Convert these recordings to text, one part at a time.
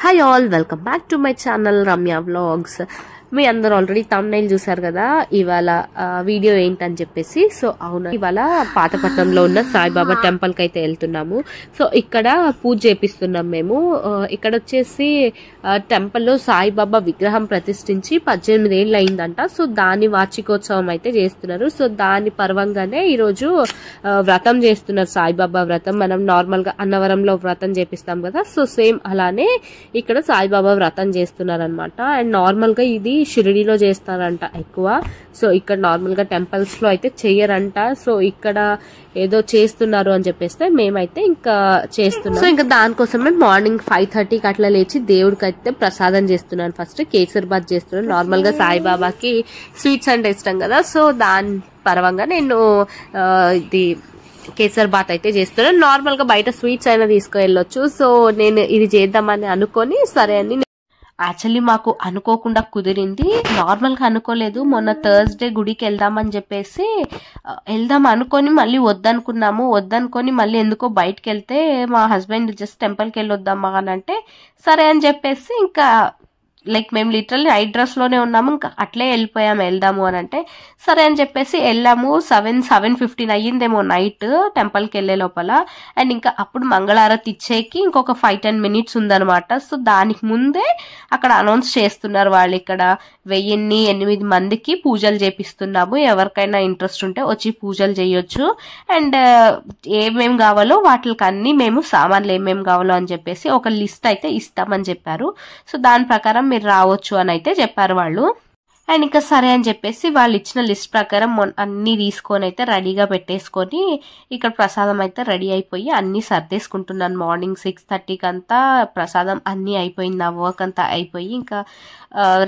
Hi all, welcome back to my channel Ramya vlogs. మీ అందరూ already thumbnail చూసారు కదా ఇవాళ వీడియో ఏంటని చెప్పేసి. సో అవును, ఇవాళ పాతపట్నంలో ఉన్న సాయిబాబా టెంపుల్ కి అయితే వెళ్తున్నాము. సో ఇక్కడ పూజ చేపిస్తున్నాం మేము. ఇక్కడ వచ్చేసి టెంపుల్లో సాయిబాబా విగ్రహం ప్రతిష్ఠించి 18 ఏళ్ళు అయిందంట. సో దాని వార్షికోత్సవం అయితే చేస్తున్నారు. సో దాని పర్వంగానే ఈరోజు వ్రతం చేస్తున్నారు, సాయిబాబా వ్రతం. మనం నార్మల్ గా అన్నవరంలో వ్రతం చేపిస్తాం కదా, సో సేమ్ అలానే ఇక్కడ సాయిబాబా వ్రతం చేస్తున్నారు అనమాట. అండ్ నార్మల్ గా ఇది షిరిడీలో చేస్తారంట ఎక్కువ. సో ఇక్కడ నార్మల్ గా టెంపుల్స్ లో అయితే చెయ్యరంట. సో ఇక్కడ ఏదో చేస్తున్నారు అని చెప్పేస్తే మేమైతే ఇంకా చేస్తున్నాం. సో ఇంకా దానికోసమే మార్నింగ్ 5:30కి అట్లా లేచి దేవుడికి అయితే ప్రసాదం చేస్తున్నాను. ఫస్ట్ కేసర్ బాత్ చేస్తున్నాను. నార్మల్ గా సాయిబాబాకి స్వీట్స్ అంటే ఇష్టం కదా, సో దాని పర్వంగా నేను ఇది కేసర్ బాత్ అయితే చేస్తున్నాను. నార్మల్ గా బయట స్వీట్స్ అయినా తీసుకువెళ్ళొచ్చు. సో నేను ఇది చేద్దామని అనుకొని సరే అని, యాక్చువల్లీ మాకు అనుకోకుండా కుదిరింది. నార్మల్ గా అనుకోలేదు. మొన్న థర్స్డే గుడికి వెళ్దామని చెప్పేసి వెళ్దాం అనుకొని మళ్ళీ వద్దనుకొని మళ్ళీ ఎందుకో బయటకు వెళ్తే మా హస్బెండ్ జస్ట్ టెంపుల్కి వెళ్ళొద్దామా అని అంటే సరే అని చెప్పేసి ఇంకా లైక్ మేము లిటరల్లీ నైట్ డ్రెస్ లోనే ఉన్నాము, ఇంకా అట్లే వెళ్దాము అని అంటే సరే అని చెప్పేసి వెళ్ళాము. 7:15 అయ్యిందేమో నైట్ టెంపుల్కి వెళ్ళే లోపల. అండ్ ఇంకా అప్పుడు మంగళారతి ఇచ్చేకి ఇంకొక 5-10 మినిట్స్ ఉందనమాట. సో దానికి ముందే అక్కడ అనౌన్స్ చేస్తున్నారు వాళ్ళు, ఇక్కడ 1008 మందికి పూజలు చేపిస్తున్నాము, ఎవరికైనా ఇంట్రెస్ట్ ఉంటే వచ్చి పూజలు చేయొచ్చు. అండ్ ఏమేమి కావాలో వాటికి అన్ని మేము సామాన్లు ఏమేమి కావాలో అని చెప్పేసి ఒక లిస్ట్ అయితే ఇస్తామని చెప్పారు. సో దాని ప్రకారం మీరు రావచ్చు అని అయితే చెప్పారు వాళ్ళు. అండ్ ఇంకా సరే అని చెప్పేసి వాళ్ళు ఇచ్చిన లిస్ట్ ప్రకారం అన్ని తీసుకొని అయితే రెడీగా పెట్టేసుకొని ఇక్కడ ప్రసాదం అయితే రెడీ అయిపోయి అన్ని సర్దేసుకుంటున్నాను. మార్నింగ్ 6:30కి అంతా ప్రసాదం అన్ని అయిపోయింది, నా వర్క్ అంతా అయిపోయి ఇంకా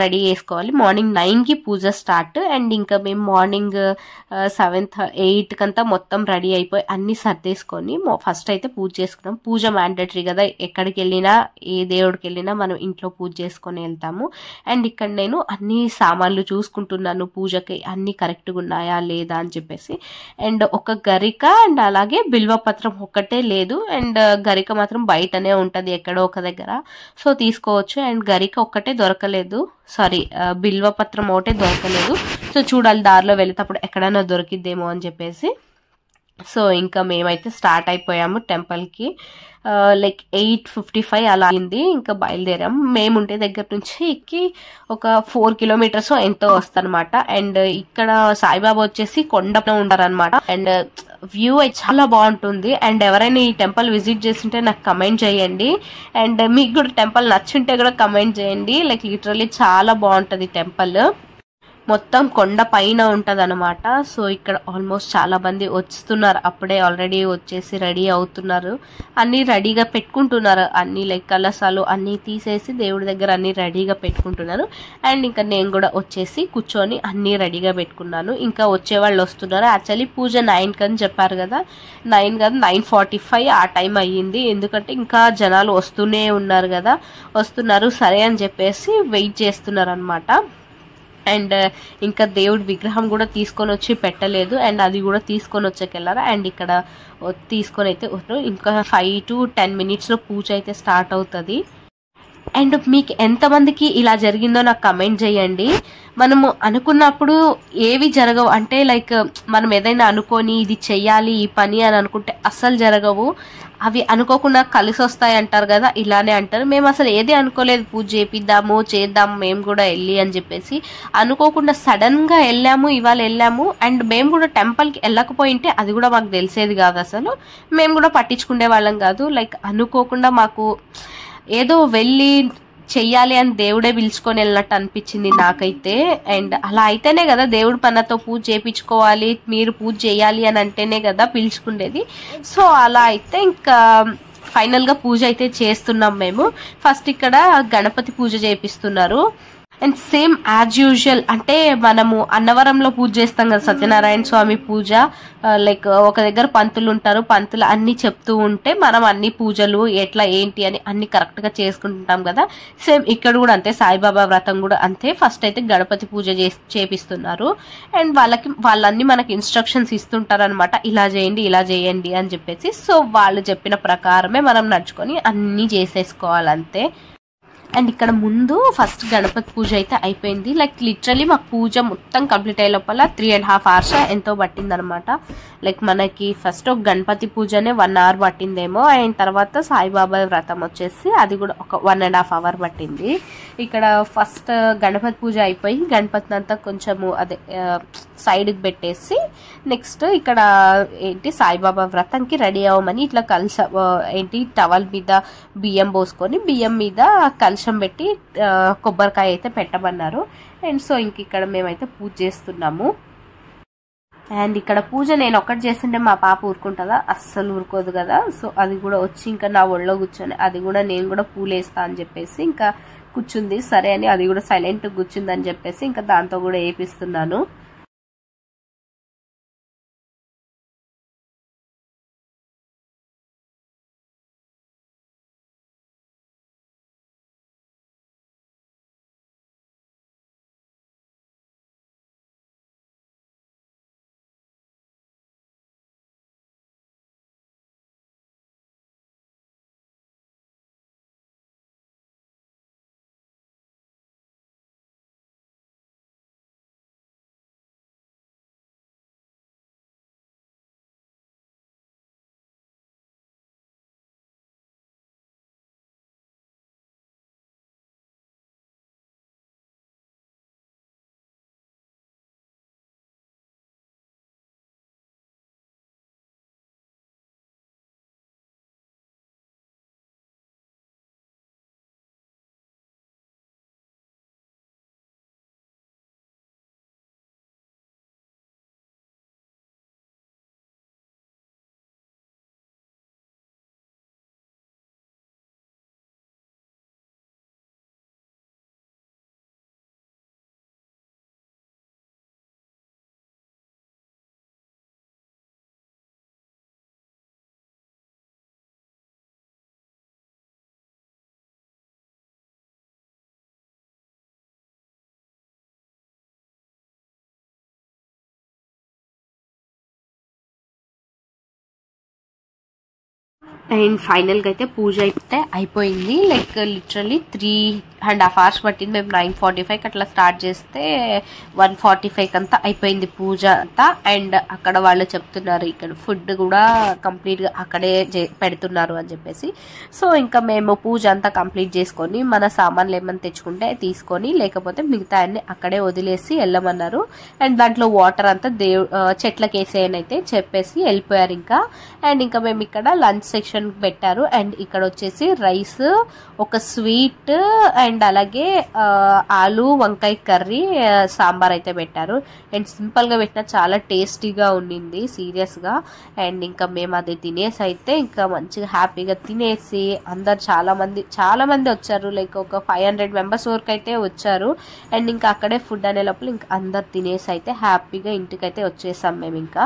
రెడీ చేసుకోవాలి. మార్నింగ్ 9కి పూజ స్టార్ట్. అండ్ ఇంకా మేము మార్నింగ్ 7-8 కంతా మొత్తం రెడీ అయిపోయి అన్ని సర్దేసుకొని ఫస్ట్ అయితే పూజ చేసుకున్నాం. పూజ మ్యాండేటరీ కదా, ఎక్కడికి వెళ్ళినా ఏ దేవుడికి వెళ్ళినా మనం ఇంట్లో పూజ చేసుకొని వెళ్తాము. అండ్ ఇక్కడ నేను అన్ని సామాన్లు చూసుకుంటున్నాను, పూజకి అన్ని కరెక్ట్గా ఉన్నాయా లేదా అని చెప్పేసి. అండ్ ఒక గరిక అండ్ అలాగే బిల్వపత్రం ఒక్కటే లేదు. అండ్ గరిక మాత్రం బయటనే ఉంటది ఎక్కడో ఒక దగ్గర, సో తీసుకోవచ్చు. అండ్ గరిక ఒక్కటే దొరకలేదు, సారీ బిల్వపత్రం ఒకటే దొరకలేదు. సో చూడాలి దారిలో వెళ్ళేటప్పుడు ఎక్కడైనా దొరికిద్దేమో అని చెప్పేసి. సో ఇంకా మేమైతే స్టార్ట్ అయిపోయాము టెంపుల్కి. లైక్ 8:55 అలా అయింది. ఇంకా బయలుదేరాం. మేముంటే దగ్గర నుంచి ఎక్కి ఒక 4 కిలోమీటర్స్ ఎంతో వస్తనమాట. అండ్ ఇక్కడ సాయిబాబా వచ్చేసి కొండపైన ఉంటారనమాట. అండ్ వ్యూ చాలా బాగుంటుంది. అండ్ ఎవరైనా ఈ టెంపుల్ విజిట్ చేస్తుంటే నాకు కమెంట్ చేయండి. అండ్ మీకు కూడా టెంపుల్ నచ్చుంటే కూడా కమెంట్ చేయండి. లైక్ లిటరల్లీ చాలా బాగుంటది టెంపుల్, మొత్తం కొండ పైన ఉంటది అనమాట. సో ఇక్కడ ఆల్మోస్ట్ చాలా మంది వస్తున్నారు, అప్పుడే ఆల్రెడీ వచ్చేసి రెడీ అవుతున్నారు, అన్ని రెడీగా పెట్టుకుంటున్నారు. అన్ని లైక్ కలసాలు అన్ని తీసేసి దేవుడి దగ్గర అన్ని రెడీగా పెట్టుకుంటున్నారు. అండ్ ఇంకా నేను కూడా వచ్చేసి కూర్చొని అన్ని రెడీగా పెట్టుకున్నాను. ఇంకా వచ్చే వాళ్ళు వస్తున్నారు. యాక్చువల్లీ పూజ 9కి అని చెప్పారు కదా, 9 కాదు 9:45 ఆ టైం అయ్యింది. ఎందుకంటే ఇంకా జనాలు వస్తూనే ఉన్నారు కదా, వస్తున్నారు సరే అని చెప్పేసి వెయిట్ చేస్తున్నారు అనమాట. అండ్ ఇంకా దేవుడి విగ్రహం కూడా తీసుకొని వచ్చి పెట్టలేదు. అండ్ అది కూడా తీసుకొని వచ్చేకెళ్ళారు. అండ్ ఇక్కడ తీసుకొని అయితే ఇంకా 5-10 మినిట్స్లో పూజ అయితే స్టార్ట్ అవుతుంది. అండ్ మీకు ఎంతమందికి ఇలా జరిగిందో నాకు కమెంట్ చేయండి. మనము అనుకున్నప్పుడు ఏవి జరగవు, అంటే లైక్ మనం ఏదైనా అనుకొని ఇది చెయ్యాలి ఈ పని అని అనుకుంటే అస్సలు జరగవు, అవి అనుకోకుండా కలిసి వస్తాయి అంటారు కదా, ఇలానే అంటారు. మేము అసలు ఏది అనుకోలేదు, పూజ చేద్దాము మేము కూడా వెళ్ళి అని చెప్పేసి అనుకోకుండా సడన్ గా వెళ్ళాము, ఇవాళ వెళ్ళాము. అండ్ మేము కూడా టెంపుల్కి వెళ్ళకపోయింటే అది కూడా మాకు తెలిసేది కాదు, అసలు మేము కూడా పట్టించుకునే వాళ్ళం కాదు. లైక్ అనుకోకుండా మాకు ఏదో వెళ్ళి చెయ్యాలి అని దేవుడే పిలుచుకొని వెళ్ళినట్టు అనిపించింది నాకైతే. అండ్ అలా అయితేనే కదా దేవుడి పన్నతో పూజ చేయించుకోవాలి, మీరు పూజ చేయాలి అని అంటేనే కదా పిలుచుకునేది. సో అలా అయితే ఇంకా ఫైనల్ గా పూజ అయితే చేస్తున్నాం మేము. ఫస్ట్ ఇక్కడ గణపతి పూజ చేపిస్తున్నారు. అండ్ సేమ్ యాజ్ యూజువల్, అంటే మనము అన్నవరంలో పూజ చేస్తాం కదా సత్యనారాయణ స్వామి పూజ, లైక్ ఒక దగ్గర పంతులు ఉంటారు, పంతులు అన్ని చెప్తూ ఉంటే మనం అన్ని పూజలు ఎట్లా ఏంటి అని అన్ని కరెక్ట్ గా చేసుకుంటుంటాం కదా, సేమ్ ఇక్కడ కూడా అంతే. సాయిబాబా వ్రతం కూడా అంతే. ఫస్ట్ అయితే గణపతి పూజ చేపిస్తున్నారు. అండ్ వాళ్ళన్ని మనకి ఇన్స్ట్రక్షన్స్ ఇస్తుంటారు అనమాట, ఇలా చేయండి అని చెప్పేసి. సో వాళ్ళు చెప్పిన ప్రకారమే మనం నడుచుకొని అన్ని చేసేసుకోవాలంతే. అండ్ ఇక్కడ ముందు ఫస్ట్ గణపతి పూజ అయితే అయిపోయింది. లైక్ లిటరలీ మాకు పూజ మొత్తం కంప్లీట్ అయ్యే లోపల 3.5 hours ఎంతో పట్టింది అనమాట. లైక్ మనకి ఫస్ట్ ఒక గణపతి పూజనే 1 hour పట్టిందేమో, అండ్ తర్వాత సాయిబాబా వ్రతం వచ్చేసి అది కూడా ఒక 1.5 hour పట్టింది. ఇక్కడ ఫస్ట్ గణపతి పూజ అయిపోయి గణపతిని అంతా కొంచెము అదే సైడ్కి పెట్టేసి నెక్స్ట్ ఇక్కడ ఏంటి సాయిబాబా వ్రతంకి రెడీ అవ్వమని ఇట్లా ఏంటి టవల్ మీద బియ్యం పోసుకొని బియ్యం మీద కలశం పెట్టి కొబ్బరికాయ అయితే పెట్టమన్నారు. అండ్ సో ఇంక ఇక్కడ మేమైతే పూజ చేస్తున్నాము. అండ్ ఇక్కడ పూజ నేను ఒక్కటి చేస్తుంటే మా పాప ఊరుకుంటుందా? అస్సలు ఊరుకోదు కదా. సో అది కూడా వచ్చి ఇంకా నా ఒళ్ళో కూర్చొని అది కూడా నేను కూడా పూలు వేస్తా అని చెప్పేసి ఇంకా కూర్చుంది. సరే అని అది కూడా సైలెంట్ కూర్చుంది అని చెప్పేసి ఇంకా దాంతో కూడా వేపిస్తున్నాను. అండ్ ఫైనల్గా అయితే పూజ అయితే అయిపోయింది. లైక్ లిటరలీ 3.5 hours పట్టింది. మేము 9:45 అట్లా స్టార్ట్ చేస్తే 1:45 అంతా అయిపోయింది పూజ అంతా. అండ్ అక్కడ వాళ్ళు చెప్తున్నారు ఇక్కడ ఫుడ్ కూడా కంప్లీట్గా అక్కడే పెడుతున్నారు అని చెప్పేసి. సో ఇంకా మేము పూజ అంతా కంప్లీట్ చేసుకొని మన సామాన్లు ఏమైనా తెచ్చుకుంటే తీసుకొని లేకపోతే మిగతా అన్ని అక్కడే వదిలేసి వెళ్ళమన్నారు. అండ్ దాంట్లో వాటర్ అంతా చెట్లకి వేసేయని అయితే చెప్పేసి వెళ్ళిపోయారు ఇంకా. అండ్ ఇంకా మేము ఇక్కడ లంచ్ సెక్షన్ పెట్టారు. అండ్ ఇక్కడ వచ్చేసి రైస్, ఒక స్వీట్ అండ్ అలాగే ఆలు వంకాయ కర్రీ, సాంబార్ అయితే పెట్టారు. అండ్ సింపుల్ గా పెట్టిన చాలా టేస్టీగా ఉండింది సీరియస్ గా. అండ్ ఇంకా మేము అది తినేసి అయితే ఇంకా మంచిగా హ్యాపీగా తినేసి అందరు చాలా మంది వచ్చారు. లైక్ ఒక 500 members వరకు అయితే వచ్చారు. అండ్ ఇంకా అక్కడే ఫుడ్ అనే లోపల ఇంకా అందరు తినేసి అయితే హ్యాపీగా ఇంటికైతే వచ్చేసాం మేము ఇంకా.